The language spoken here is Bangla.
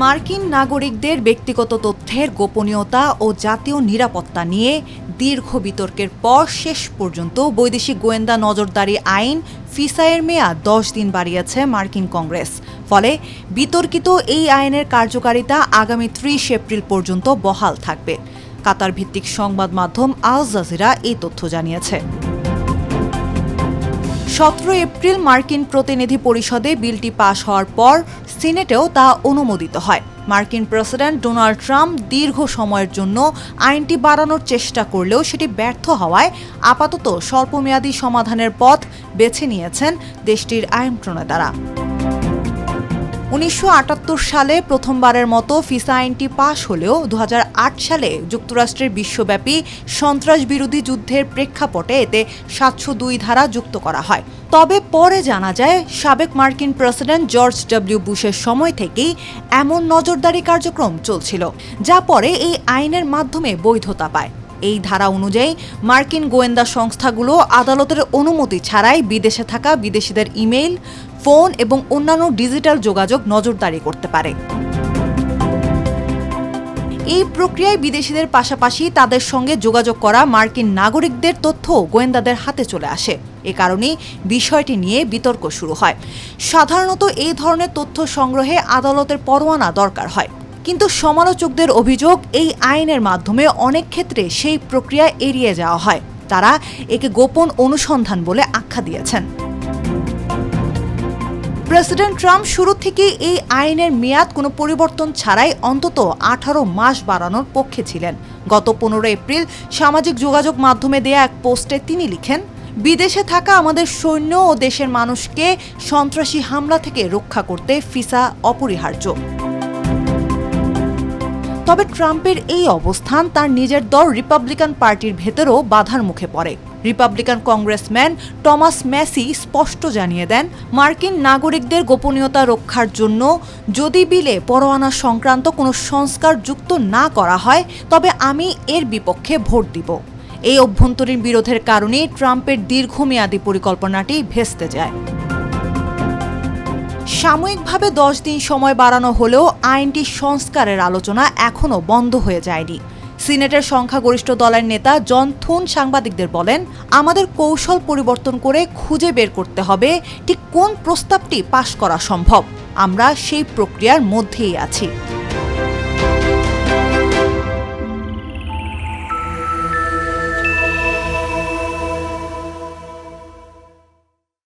মার্কিন নাগরিকদের ব্যক্তিগত তথ্যের গোপনীয়তা ও জাতীয় নিরাপত্তা নিয়ে দীর্ঘ বিতর্কের পর শেষ পর্যন্ত বৈদেশিক গোয়েন্দা নজরদারি আইন ফিসায়ের মেয়াদ 10 দিন বাড়িয়েছে মার্কিন কংগ্রেস। ফলে বিতর্কিত এই আইনের কার্যকারিতা আগামী 30 এপ্রিল পর্যন্ত বহাল থাকবে। কাতার ভিত্তিক সংবাদ মাধ্যম আল জাজিরা এই তথ্য জানিয়েছে। 17 এপ্রিল মার্কিন প্রতিনিধি পরিষদে বিলটি পাশ হওয়ার পর সিনেটেও তা অনুমোদিত হয়। মার্কিন প্রেসিডেন্ট ডোনাল্ড ট্রাম্প দীর্ঘ সময়ের জন্য আইনটি বাড়ানোর চেষ্টা করলেও সেটি ব্যর্থ হওয়ায় আপাতত স্বল্পমেয়াদী সমাধানের পথ বেছে নিয়েছেন দেশটির আইন প্রণেতারা। 1978 সালে প্রথমবারের মতো ফিসা আইনটি পাশ হলেও 2008 সালে যুক্তরাষ্ট্রের বিশ্বব্যাপী সন্ত্রাস বিরোধী যুদ্ধের প্রেক্ষাপটে এতে 702 ধারা যুক্ত করা হয়। তবে পরে জানা যায় সাবেক মার্কিন প্রেসিডেন্ট জর্জ ডব্লিউ বুশের সময় থেকেই এমন নজরদারি কার্যক্রম চলছিল, যা পরে এই আইনের মাধ্যমে বৈধতা পায়। এই ধারা অনুযায়ী মার্কিন গোয়েন্দা সংস্থাগুলো আদালতের অনুমতি ছাড়াই বিদেশে থাকা বিদেশিদের ইমেইল, ফোন এবং অন্যান্য ডিজিটাল যোগাযোগ নজরদারি করতে পারে। এই প্রক্রিয়ায় বিদেশিদের পাশাপাশি তাদের সঙ্গে যোগাযোগ করা মার্কিন নাগরিকদের তথ্য গোয়েন্দাদের হাতে চলে আসে। এ কারণেই বিষয়টি নিয়ে বিতর্ক শুরু হয়। সাধারণত এই ধরনের তথ্য সংগ্রহে আদালতের পরোয়ানা দরকার হয়, কিন্তু সমালোচকদের অভিযোগ এই আইনের মাধ্যমে অনেক ক্ষেত্রে সেই প্রক্রিয়া এড়িয়ে যাওয়া হয়। তারা একে গোপন অনুসন্ধান বলে আখ্যা দিয়েছেন। প্রেসিডেন্ট ট্রাম্প শুরু থেকেই এই আইনের মেয়াদ কোনো পরিবর্তন ছাড়াই অন্তত 18 মাস বাড়ানোর পক্ষে ছিলেন। গত 15 এপ্রিল সামাজিক যোগাযোগ মাধ্যমে দেয়া এক পোস্টে তিনি লিখেন, বিদেশে থাকা আমাদের সৈন্য ও দেশের মানুষকে সন্ত্রাসী হামলা থেকে রক্ষা করতে ফিসা অপরিহার্য। তবে ট্রাম্পের এই অবস্থান তার নিজের দল রিপাবলিকান পার্টির ভেতরেও বাধার মুখে পড়ে। রিপাবলিকান কংগ্রেসম্যান টমাস ম্যাসি স্পষ্ট জানিয়ে দেন, মার্কিন নাগরিকদের গোপনীয়তা রক্ষার জন্য যদি বিলে পরোয়ানা সংক্রান্ত কোনো সংস্কার যুক্ত না করা হয় তবে আমি এর বিপক্ষে ভোট দিব। এই অভ্যন্তরীণ বিরোধের কারণে ট্রাম্পের দীর্ঘমেয়াদী পরিকল্পনাটি ভেস্তে যায়। সাময়িকভাবে 10 দিন সময় বাড়ানো হলেও আইনটি সংস্কারের আলোচনা এখনও বন্ধ হয়ে যায়নি। সিনেটের সংখ্যাগরিষ্ঠ দলের নেতা জন থুন সাংবাদিকদের বলেন, আমাদের কৌশল পরিবর্তন করে খুঁজে বের করতে হবে ঠিক কোন প্রস্তাবটি পাশ করা সম্ভব। আমরা সেই প্রক্রিয়ার মধ্যেই আছি।